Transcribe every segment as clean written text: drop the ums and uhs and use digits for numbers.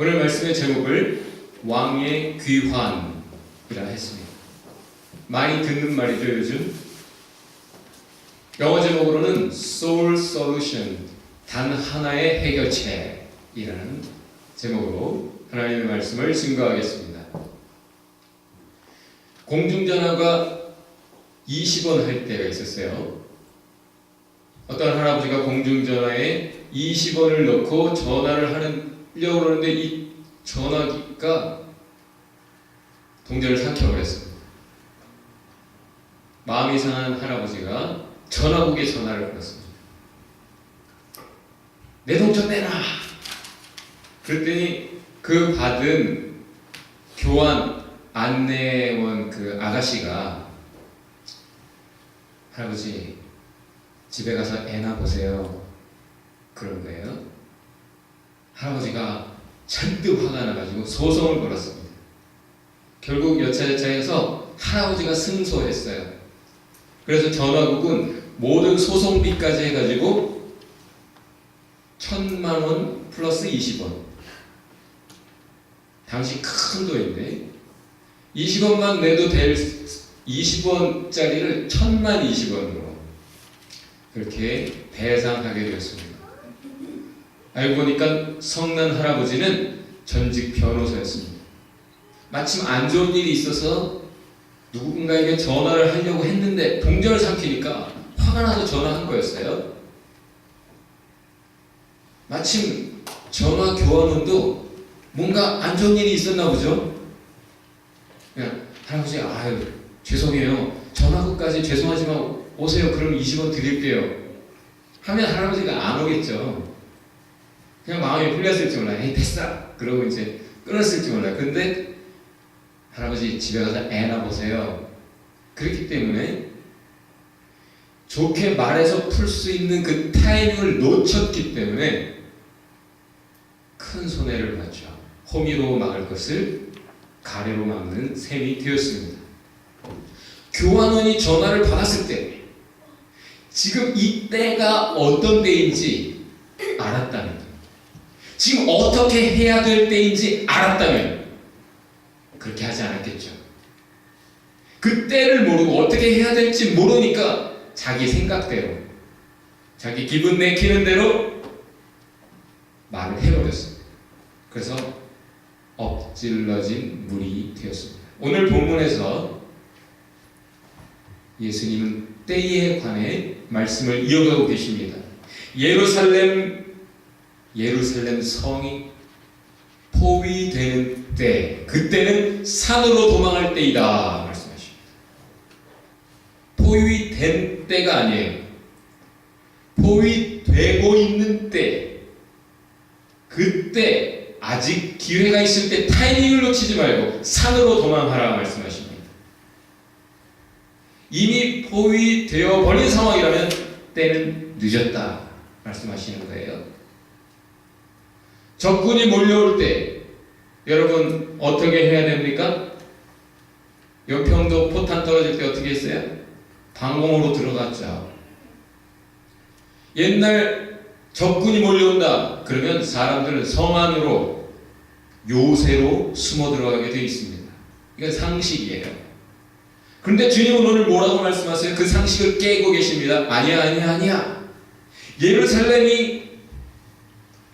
오늘 말씀의 제목을 왕의 귀환이라 했습니다. 많이 듣는 말이죠, 요즘. 영어 제목으로는 Soul Solution, 단 하나의 해결책이라는 제목으로 하나님의 말씀을 증거하겠습니다. 공중전화가 20원 할 때가 있었어요. 어떤 할아버지가 공중전화에 20원을 넣고 전화를 하려고 그러는데 이 전화기가 동전을 삼켜버렸습니다. 마음이 상한 할아버지가 전화국에 전화를 걸었습니다. 내 동전 내놔! 그랬더니 그 받은 교환 안내원 그 아가씨가 할아버지 집에 가서 애나 보세요. 그런 거예요. 할아버지가 잔뜩 화가 나가지고 소송을 걸었습니다. 결국 여차저차해서 할아버지가 승소했어요. 그래서 전화국은 모든 소송비까지 해가지고 1,000만원 플러스 20원. 당시 큰 돈인데 20원만 내도 될 20원짜리를 1,020원으로 그렇게 배상하게 되었습니다. 알고 보니까 성난 할아버지는 전직 변호사였습니다. 마침 안 좋은 일이 있어서 누군가에게 전화를 하려고 했는데 동전을 삼키니까 화가 나서 전화한 거였어요. 마침 전화 교환원도 뭔가 안 좋은 일이 있었나 보죠. 그냥 할아버지 아유 죄송해요. 전화국까지 죄송하지만 오세요. 그럼 20원 드릴게요. 하면 할아버지가 안 오겠죠. 그냥 마음이 풀렸을지 몰라요. 에이 됐어. 그러고 이제 끊었을지 몰라요. 근데 할아버지 집에 가서 애나 보세요. 그렇기 때문에 좋게 말해서 풀 수 있는 그 타이밍을 놓쳤기 때문에 큰 손해를 봤죠. 호미로 막을 것을 가래로 막는 셈이 되었습니다. 교환원이 전화를 받았을 때 지금 이 때가 어떤 때인지 알았다면, 지금 어떻게 해야 될 때인지 알았다면 그렇게 하지 않았겠죠. 그 때를 모르고 어떻게 해야 될지 모르니까 자기 생각대로, 자기 기분 내키는 대로 말을 해버렸습니다. 그래서 엎질러진 물이 되었습니다. 오늘 본문에서 예수님은 때에 관해 말씀을 이어가고 계십니다. 예루살렘 성이 포위되는 때, 그때는 산으로 도망할 때이다 말씀하십니다. 포위된 때가 아니에요. 포위되고 있는 때, 그때 아직 기회가 있을 때 타이밍을 놓치지 말고 산으로 도망하라 말씀하십니다. 이미 포위되어 버린 상황이라면 때는 늦었다 말씀하시는 거예요. 적군이 몰려올 때 여러분 어떻게 해야 됩니까? 연평도 포탄 떨어질 때 어떻게 했어요? 방공호로 들어갔죠. 옛날 적군이 몰려온다 그러면 사람들은 성 안으로 요새로 숨어 들어가게 되어 있습니다. 이건 상식이에요. 그런데 주님은 오늘 뭐라고 말씀하세요? 그 상식을 깨고 계십니다. 아니야. 예루살렘이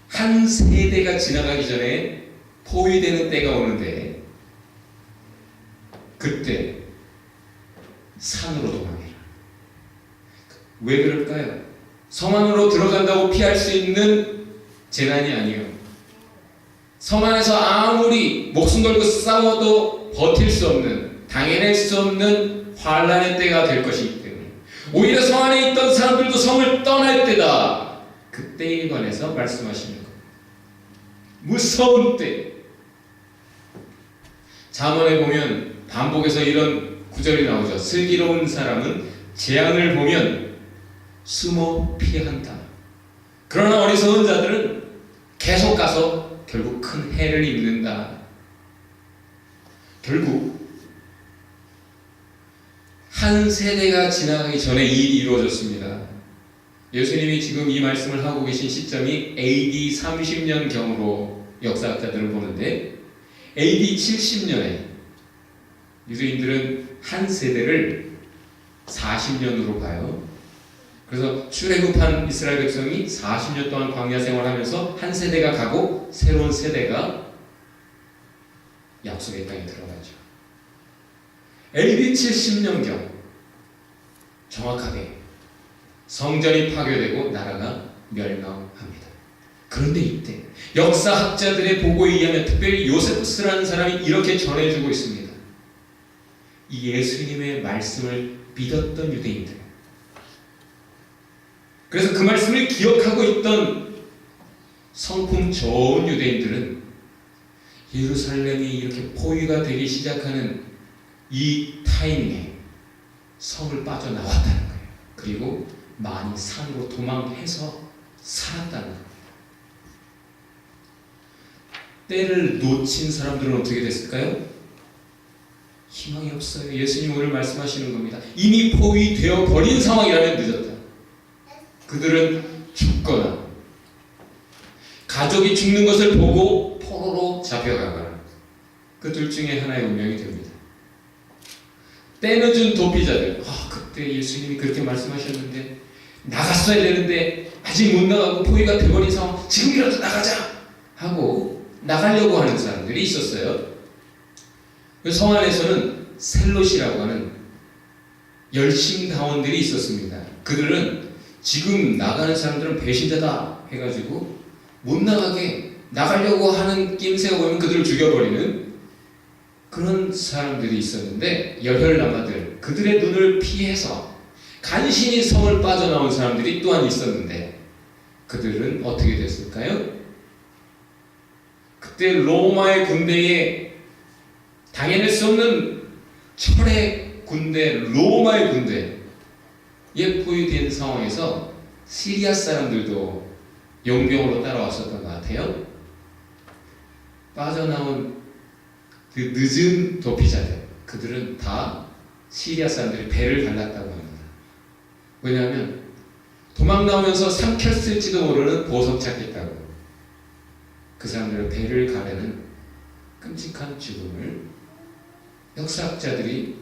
한 세대가 지나가기 전에 포위되는 때가 오는데 그때 산으로 도망해라. 왜 그럴까요? 성 안으로 들어간다고 피할 수 있는 재난이 아니에요. 성 안에서 아무리 목숨 걸고 싸워도 버틸 수 없는, 당해낼 수 없는 환란의 때가 될 것이기 때문에 오히려 성 안에 있던 사람들도 성을 떠날 때다. 그 때에 관해서 말씀하시는 겁니다. 무서운 때. 잠언에 보면 반복해서 이런 구절이 나오죠. 슬기로운 사람은 재앙을 보면 숨어 피한다. 그러나 어리석은 자들은 계속 가서 결국 큰 해를 입는다. 결국 한 세대가 지나가기 전에 이 일이 이루어졌습니다. 예수님이 지금 이 말씀을 하고 계신 시점이 AD 30년경으로 역사학자들은 보는데 AD 70년에 유대인들은 한 세대를 40년으로 봐요. 그래서 출애굽한 이스라엘 백성이 40년 동안 광야 생활하면서 한 세대가 가고 새로운 세대가 약속의 땅에 들어가죠. AD 70년경 정확하게 성전이 파괴되고 나라가 멸망합니다. 그런데 이때 역사학자들의 보고에 의하면 특별히 요세푸스라는 사람이 이렇게 전해주고 있습니다. 이 예수님의 말씀을 믿었던 유대인들, 그래서 그 말씀을 기억하고 있던 성품 좋은 유대인들은 예루살렘이 이렇게 포위가 되기 시작하는 이 타이밍에 성을 빠져나왔다는 거예요. 그리고 많이 산으로 도망해서 살았다는 거예요. 때를 놓친 사람들은 어떻게 됐을까요? 희망이 없어요. 예수님 오늘 말씀하시는 겁니다. 이미 포위되어 버린 상황이라면 늦었다. 그들은 죽거나 가족이 죽는 것을 보고 포로로 잡혀가거나 그 둘 중에 하나의 운명이 됩니다. 때늦은 도피자들, 그때 예수님이 그렇게 말씀하셨는데 나갔어야 되는데 아직 못 나가고 포위가 돼버린 상황, 지금이라도 나가자 하고 나가려고 하는 사람들이 있었어요. 성 안에서는 셀롯이라고 하는 열심당원들이 있었습니다. 그들은 지금 나가는 사람들은 배신자다 해가지고 못 나가게 나가려고 하는 낌새가 보이면 그들을 죽여버리는 그런 사람들이 있었는데, 열혈남아들, 그들의 눈을 피해서 간신히 성을 빠져나온 사람들이 또한 있었는데 그들은 어떻게 됐을까요? 그때 로마의 군대에 당해낼 수 없는 철의 군대, 로마의 군대에 포위된 상황에서 시리아 사람들도 용병으로 따라왔었던 것 같아요. 빠져나온 그 늦은 도피자들, 그들은 다 시리아 사람들이 배를 갈랐다고 합니다. 왜냐하면 도망 나오면서 삼켰을지도 모르는 보석 찾겠다고 그 사람들의 배를 가르는 끔찍한 죽음을 역사학자들이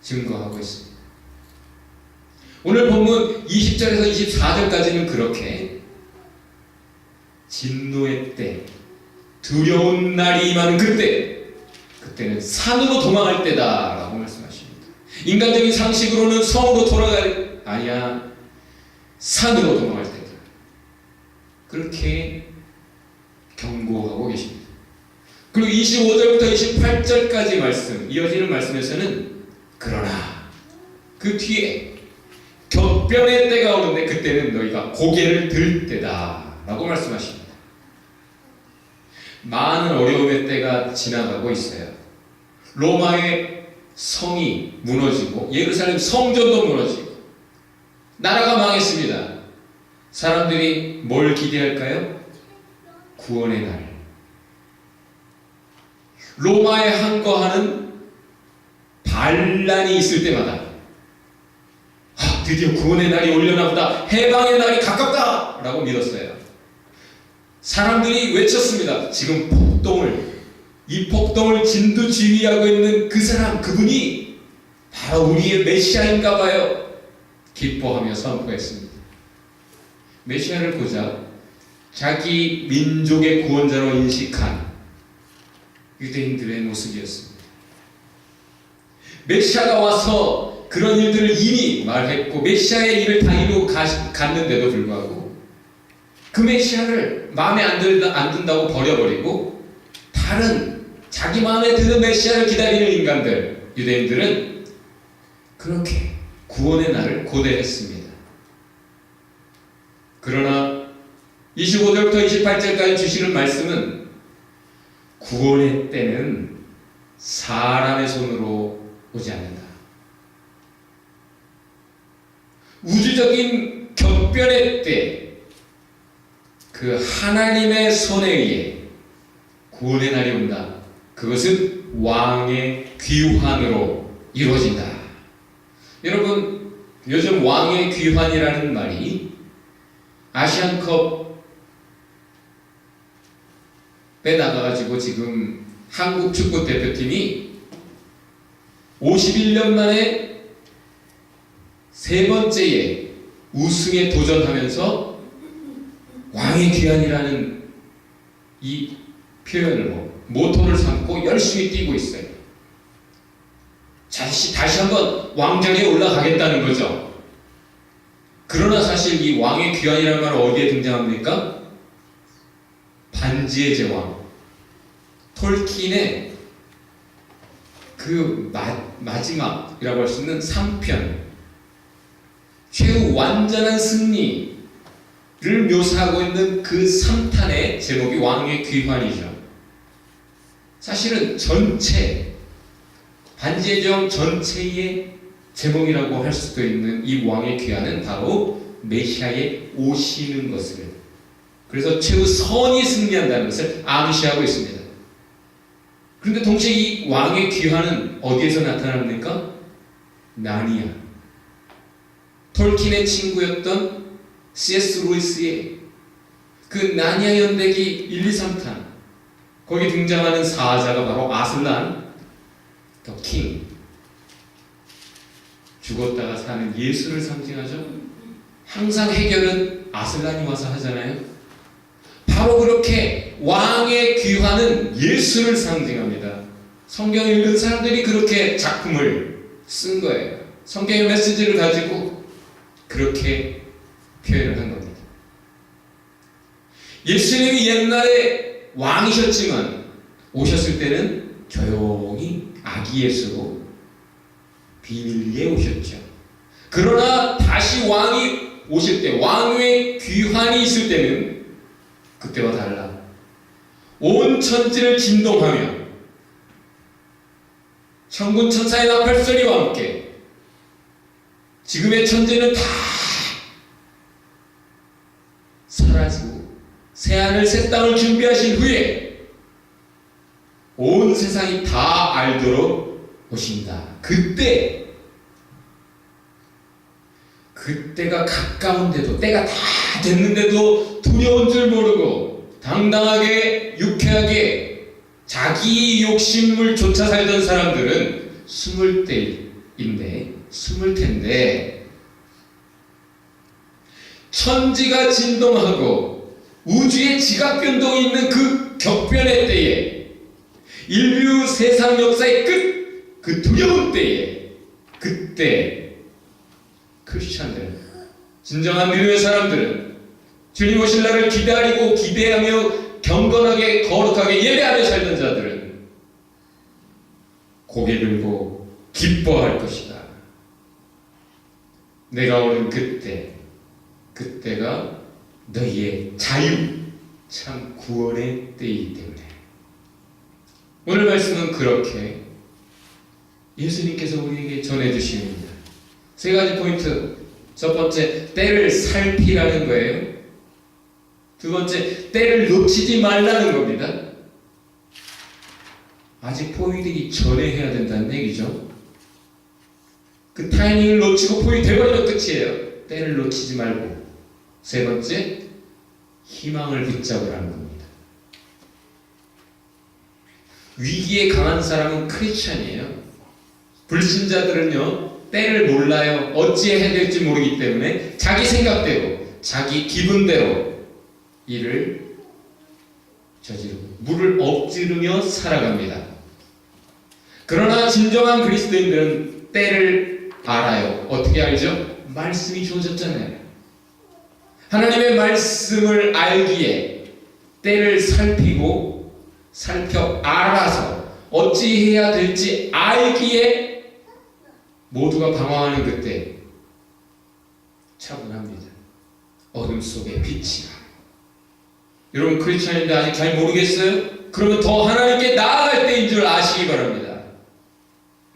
증거하고 있습니다. 오늘 본문 20절에서 24절까지는 그렇게 진노의 때, 두려운 날이 임하는 그때는 산으로 도망할 때다 라고 말씀하십니다. 인간적인 상식으로는 성으로 돌아갈 아니야, 산으로 도망할 때다, 그렇게 경고하고 계십니다. 그리고 25절부터 28절까지 말씀, 이어지는 말씀에서는 그러나 그 뒤에 격변의 때가 오는데 그때는 너희가 고개를 들 때다 라고 말씀하십니다. 많은 어려움의 때가 지나가고 있어요. 로마의 성이 무너지고 예루살렘 성전도 무너지고 나라가 망했습니다. 사람들이 뭘 기대할까요? 구원의 날. 로마에 항거하는 반란이 있을 때마다 드디어 구원의 날이 올려나 보다, 해방의 날이 가깝다 라고 믿었어요. 사람들이 외쳤습니다. 지금 이 폭동을 진두지휘하고 있는 그 사람, 그분이 바로 우리의 메시아인가 봐요. 기뻐하며 선포했습니다. 메시아를 보자 자기 민족의 구원자로 인식한 유대인들의 모습이었습니다. 메시아가 와서 그런 일들을 이미 말했고 메시아의 일을 다 이루고 갔는데도 불구하고 그 메시아를 마음에 안 든다고 버려버리고 다른 자기 마음에 드는 메시아를 기다리는 인간들, 유대인들은 그렇게 구원의 날을 고대했습니다. 그러나 25절부터 28절까지 주시는 말씀은 구원의 때는 사람의 손으로 오지 않는다. 우주적인 격변의 때, 그 하나님의 손에 의해 구원의 날이 온다. 그것은 왕의 귀환으로 이루어진다. 여러분, 요즘 왕의 귀환이라는 말이 아시안컵 나가가지고 지금 한국 축구 대표팀이 51년 만에 세 번째에 우승에 도전하면서 왕의 귀환이라는 이 표현을 모토를 삼고 열심히 뛰고 있어요. 다시 한번 왕자리에 올라가겠다는 거죠. 그러나 사실 이 왕의 귀환이라는 말은 어디에 등장합니까? 반지의 제왕, 톨킨의 그 마지막이라고 할 수 있는 3편, 최후 완전한 승리를 묘사하고 있는 그 3탄의 제목이 왕의 귀환이죠. 사실은 반지의 제왕 전체의 제목이라고 할 수도 있는 이 왕의 귀환은 바로 메시아의 오시는 것을, 그래서 최후 선이 승리한다는 것을 암시하고 있습니다. 그런데 동시에 이 왕의 귀환은 어디에서 나타납니까? 나니아. 톨킨의 친구였던 C.S. 루이스의 그 나니아 연대기 1, 2, 3탄, 거기 등장하는 사자가 바로 아슬란 더 킹, 죽었다가 사는 예수를 상징하죠. 항상 해결은 아슬란이 와서 하잖아요. 바로 그렇게 왕의 귀환은 예수를 상징합니다. 성경 읽는 사람들이 그렇게 작품을 쓴 거예요. 성경의 메시지를 가지고 그렇게 표현을 한 겁니다. 예수님이 옛날에 왕이셨지만 오셨을 때는 조용히 아기 예수로 비밀리에 오셨죠. 그러나 다시 왕이 오실 때, 왕의 귀환이 있을 때는 그때와 달라 온 천지를 진동하며 천군 천사의 나팔소리와 함께 지금의 천지는 다 사라지고 새하늘 새 땅을 준비하신 후에 온 세상이 다 알도록 오신다. 그때가 가까운데도, 때가 다 됐는데도 두려운 줄 모르고 당당하게 유쾌하게 자기 욕심을 쫓아 살던 사람들은 숨을 텐데 천지가 진동하고 우주의 지각 변동이 있는 그 격변의 때에, 인류 세상 역사의 끝, 그 두려운 때에, 그때 크리스찬들, 진정한 믿음의 사람들은 주님 오실 날을 기대하며 경건하게 거룩하게 예배하며 살던 자들은 고개 들고 기뻐할 것이다. 내가 오는 그때가 너희의 자유, 참 구원의 때이기 때문에. 오늘 말씀은 그렇게 예수님께서 우리에게 전해주십니다. 세 가지 포인트. 첫 번째, 때를 살피라는 거예요. 두 번째, 때를 놓치지 말라는 겁니다. 아직 포위되기 전에 해야 된다는 얘기죠. 그 타이밍을 놓치고 포위되버리면 끝이에요. 때를 놓치지 말고. 세 번째, 희망을 붙잡으라는 겁니다. 위기에 강한 사람은 크리스찬이에요. 불신자들은요, 때를 몰라요. 어찌해야 될지 모르기 때문에 자기 생각대로, 자기 기분대로 일을 저지르고 물을 엎지르며 살아갑니다. 그러나 진정한 그리스도인들은 때를 알아요. 어떻게 알죠? 말씀이 주어졌잖아요. 하나님의 말씀을 알기에, 때를 살펴 알아서 어찌해야 될지 알기에 모두가 방황하는 그때 차분합니다. 어둠 속에 빛이. 여러분 크리스찬인데 아직 잘 모르겠어요? 그러면 더 하나님께 나아갈 때인 줄 아시기 바랍니다.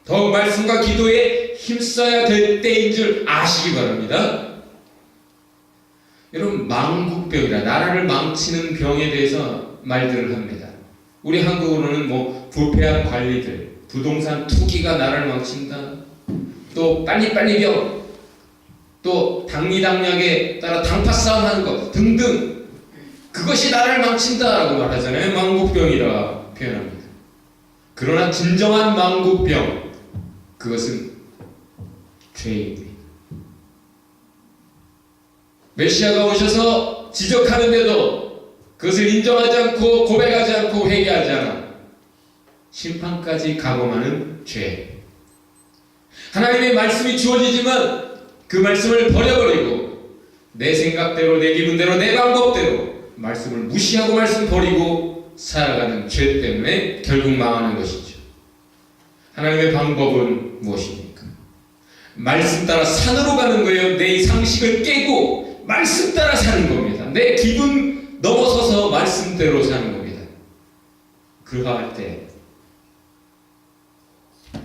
더욱 말씀과 기도에 힘써야 될 때인 줄 아시기 바랍니다. 여러분, 망국병이라 나라를 망치는 병에 대해서 말들을 합니다. 우리 한국으로는 부패한 관리들, 부동산 투기가 나라를 망친다, 또 빨리빨리병, 또 당리당략에 따라 당파 싸움하는 것 등등 그것이 나를 망친다라고 말하잖아요. 망국병이라 표현합니다. 그러나 진정한 망국병, 그것은 죄입니다. 메시아가 오셔서 지적하는데도 그것을 인정하지 않고 고백하지 않고 회개하지 않아 심판까지 가공하는 죄. 하나님의 말씀이 주어지지만 그 말씀을 버려버리고 내 생각대로, 내 기분대로, 내 방법대로 말씀을 무시하고 말씀 버리고 살아가는 죄 때문에 결국 망하는 것이죠. 하나님의 방법은 무엇입니까? 말씀 따라 산으로 가는 거예요. 내 상식을 깨고 말씀 따라 사는 겁니다. 내 기분 넘어서서 말씀대로 사는 겁니다. 그러할 때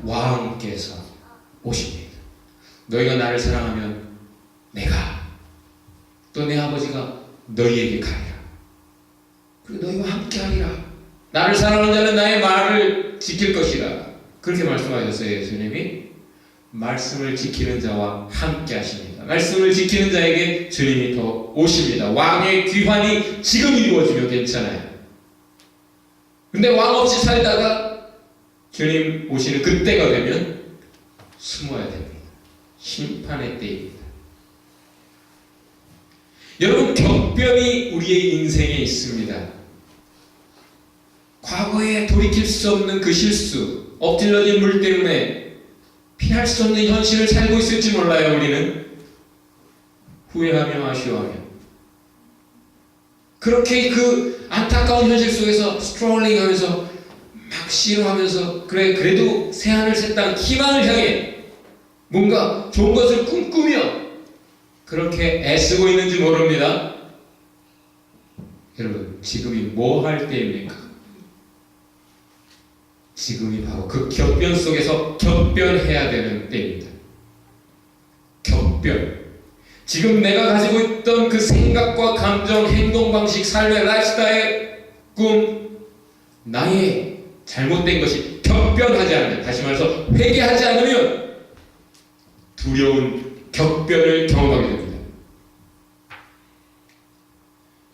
왕께서 오십니다. 너희가 나를 사랑하면 내가 또 내 아버지가 너희에게 가리라. 그리고 너희와 함께 하리라. 나를 사랑하는 자는 나의 말을 지킬 것이라. 그렇게 말씀하셨어요. 예수님이. 말씀을 지키는 자와 함께 하십니다. 말씀을 지키는 자에게 주님이 더 오십니다. 왕의 귀환이 지금 이루어지면 괜찮아요. 근데 왕 없이 살다가 주님 오시는 그때가 되면 숨어야 됩니다. 심판의 때입니다. 여러분, 격변이 우리의 인생에 있습니다. 과거에 돌이킬 수 없는 그 실수, 엎질러진 물 때문에 피할 수 없는 현실을 살고 있을지 몰라요. 우리는 후회하며 아쉬워하며 그렇게 그 안타까운 현실 속에서 스트롤링 하면서 막 싫어하면서 그래도 새하늘 새 땅 희망을 향해 뭔가 좋은 것을 꿈꾸며 그렇게 애쓰고 있는지 모릅니다. 여러분, 지금이 뭐 할 때입니까? 지금이 바로 그 격변 속에서 격변해야 되는 때입니다. 격변. 지금 내가 가지고 있던 그 생각과 감정, 행동 방식, 삶의 라이프스타일, 꿈, 나의 잘못된 것이 격변하지 않으면, 다시 말해서 회개하지 않으면 두려운 격변을 경험하게 됩니다.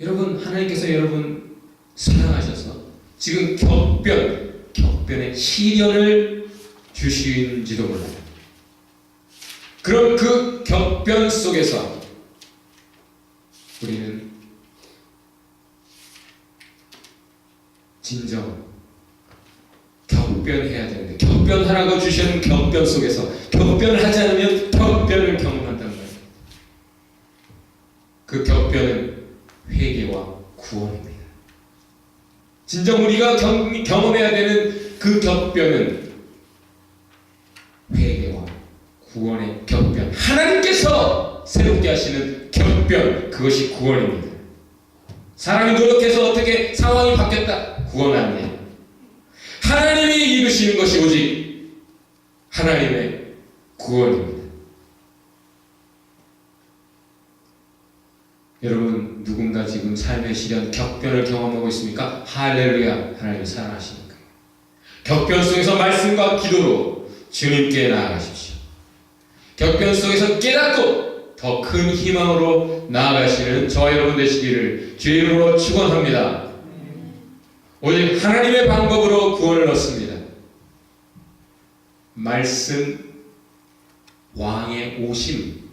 여러분, 하나님께서 여러분 사랑하셔서 지금 격변의 시련을 주시는지도 몰라요. 그럼 그 격변 속에서 우리는 진정 격변해야 되는데, 격변하라고 주시는 격변 속에서 격변을 하지 않으면 격변을 경험한다는 거예요. 그 격변은 회개와 구원입니다. 진정 우리가 경험해야 되는 그 격변은 회개와 구원의 격변, 하나님께서 새롭게 하시는 격변, 그것이 구원입니다. 사람이 노력해서 어떻게 상황이 바뀌었다, 구원 안 돼요. 하나님이 이루시는 것이 오직 하나님의 구원입니다. 여러분, 누군가 지금 삶의 시련, 격변을 경험하고 있습니까? 할렐루야, 하나님이 사랑하시니까. 격변 속에서 말씀과 기도로 주님께 나아가십시오. 격변 속에서 깨닫고 더 큰 희망으로 나아가시는 저와 여러분 되시기를 주의 이름으로 축원합니다. 오직 하나님의 방법으로 구원을 얻습니다. 말씀, 왕의 오심,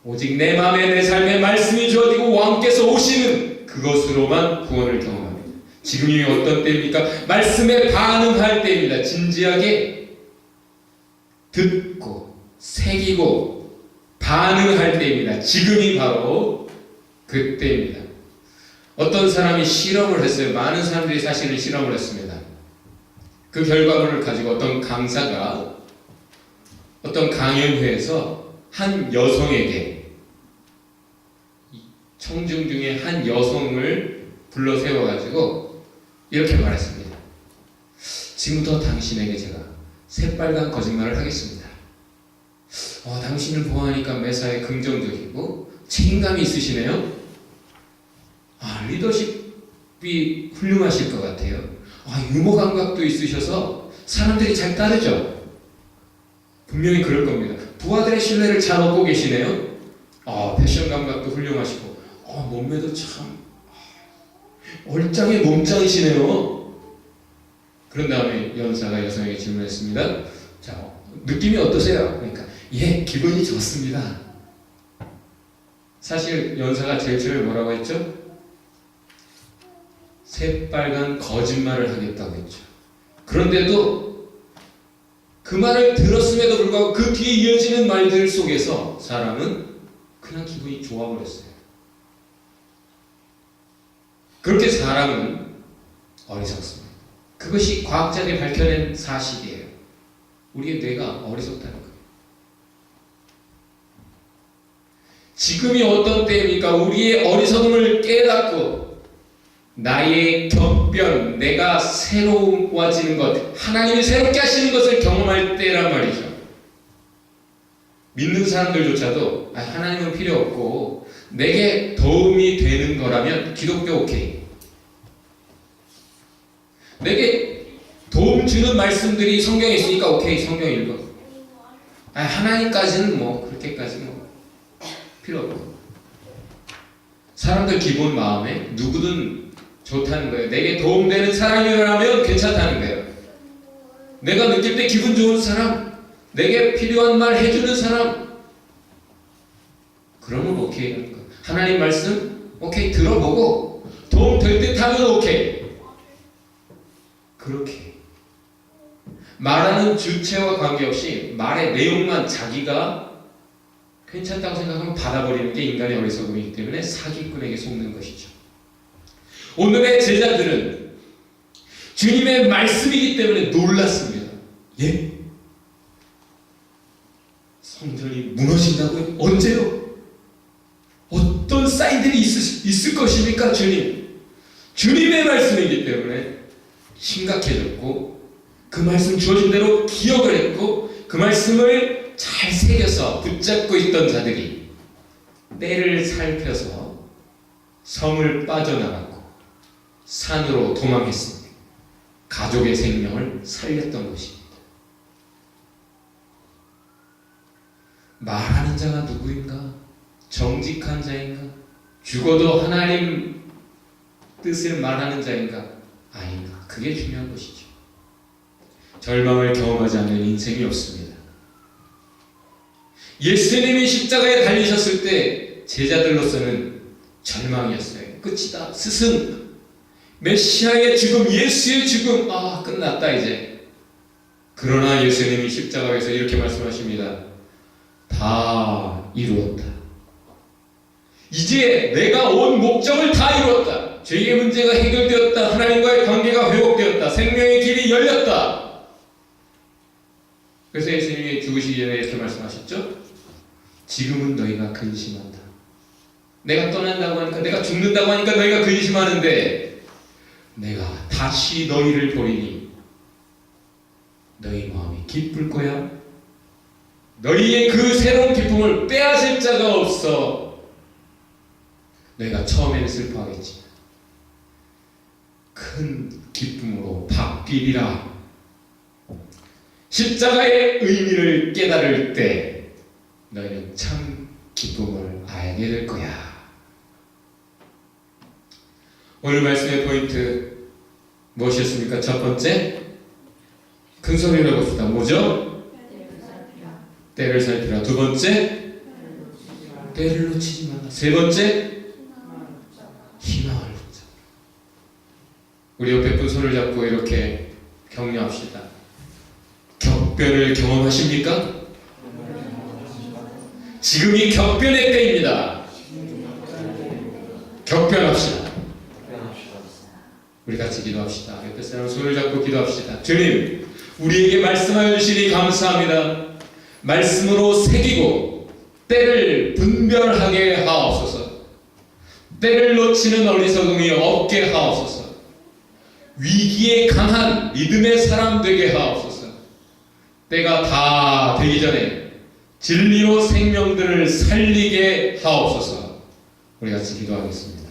오직 내 마음에 내 삶에 말씀이 주어지고 왕께서 오시는 그것으로만 구원을 경험합니다. 지금이 어떤 때입니까? 말씀에 반응할 때입니다. 진지하게 듣고 새기고 반응할 때입니다. 지금이 바로 그때입니다. 어떤 사람이 실험을 했어요. 많은 사람들이 사실은 실험을 했습니다. 그 결과물을 가지고 어떤 강사가 어떤 강연회에서 한 여성에게, 청중 중에 한 여성을 불러 세워가지고 이렇게 말했습니다. 지금부터 당신에게 제가 새빨간 거짓말을 하겠습니다. 당신을 보아하니까 매사에 긍정적이고 책임감이 있으시네요. 리더십이 훌륭하실 것 같아요. 유머 감각도 있으셔서 사람들이 잘 따르죠. 분명히 그럴 겁니다. 부하들의 신뢰를 잘 얻고 계시네요. 패션 감각도 훌륭하시고 몸매도 참 얼짱의 몸짱이시네요. 그런 다음에 연사가 여성에게 질문했습니다. 자, 느낌이 어떠세요? 그러니까 예, 기분이 좋습니다. 사실 연사가 제일 처음에 뭐라고 했죠? 새빨간 거짓말을 하겠다고 했죠. 그런데도 그 말을 들었음에도 불구하고 그 뒤에 이어지는 말들 속에서 사람은 그냥 기분이 좋아버렸어요. 그렇게 사람은 어리석습니다. 그것이 과학자들이 밝혀낸 사실이에요. 우리의 뇌가 어리석다는 거예요. 지금이 어떤 때입니까? 우리의 어리석음을 깨닫고 나의 격변, 내가 새로워지는 것, 하나님이 새롭게 하시는 것을 경험할 때란 말이죠. 믿는 사람들조차도 하나님은 필요 없고 내게 도움이 되는 거라면 기독교 오케이. 내게 도움 주는 말씀들이 성경에 있으니까 오케이, 성경 읽어. 하나님까지는 뭐 그렇게까지는 뭐 필요 없고. 사람들 기본 마음에 누구든 좋다는 거예요. 내게 도움되는 사람이라면 괜찮다는 거예요. 내가 느낄 때 기분 좋은 사람, 내게 필요한 말 해주는 사람, 그러면 오케이 하는 거예요. 하나님 말씀 오케이 들어보고 도움 될 듯 하면 오케이. 그렇게 말하는 주체와 관계없이 말의 내용만 자기가 괜찮다고 생각하면 받아버리는 게 인간의 어리석음이기 때문에 사기꾼에게 속는 것이죠. 오늘의 제자들은 주님의 말씀이기 때문에 놀랐습니다. 예? 성전이 무너진다고요? 언제요? 어떤 사인들이 있을 것입니까? 주님의 말씀이기 때문에 심각해졌고 그 말씀 주어진 대로 기억을 했고 그 말씀을 잘 새겨서 붙잡고 있던 자들이 때를 살펴서 성을 빠져나갔고 산으로 도망했습니다. 가족의 생명을 살렸던 것입니다. 말하는 자가 누구인가? 정직한 자인가? 죽어도 하나님 뜻을 말하는 자인가? 아닌가? 그게 중요한 것이죠. 절망을 경험하지 않는 인생이 없습니다. 예수님이 십자가에 달리셨을 때 제자들로서는 절망이었어요. 끝이다. 스승, 메시아의 죽음, 예수의 죽음, 끝났다 이제. 그러나 예수님이 십자가에서 이렇게 말씀하십니다. 다 이루었다. 이제 내가 온 목적을 다 이루었다. 죄의 문제가 해결되었다. 하나님과의 관계가 회복되었다. 생명의 길이 열렸다. 그래서 예수님이 죽으시기 전에 이렇게 말씀하셨죠. 지금은 너희가 근심한다. 내가 떠난다고 하니까, 내가 죽는다고 하니까 너희가 근심하는데 내가 다시 너희를 보리니 너희 마음이 기쁠 거야. 너희의 그 새로운 기쁨을 빼앗을 자가 없어. 너희가 처음에는 슬퍼하겠지만 큰 기쁨으로 바뀌리라. 십자가의 의미를 깨달을 때 너희는 참 기쁨을 알게 될 거야. 오늘 말씀의 포인트 무엇이었습니까? 첫 번째, 큰 소리로 해봅시다. 뭐죠? 때를 살피라. 두 번째, 때를 놓치지 마라. 세 번째, 희망을 붙잡라. 우리 옆에 분 손을 잡고 이렇게 격려합시다. 격변을 경험하십니까? 지금이 격변의 때입니다. 격변합시다. 우리 같이 기도합시다. 옆에 사람 손을 잡고 기도합시다. 주님, 우리에게 말씀하여 주시니 감사합니다. 말씀으로 새기고 때를 분별하게 하옵소서. 때를 놓치는 어리석음이 없게 하옵소서. 위기에 강한 믿음의 사람 되게 하옵소서. 때가 다 되기 전에 진리로 생명들을 살리게 하옵소서. 우리 같이 기도하겠습니다.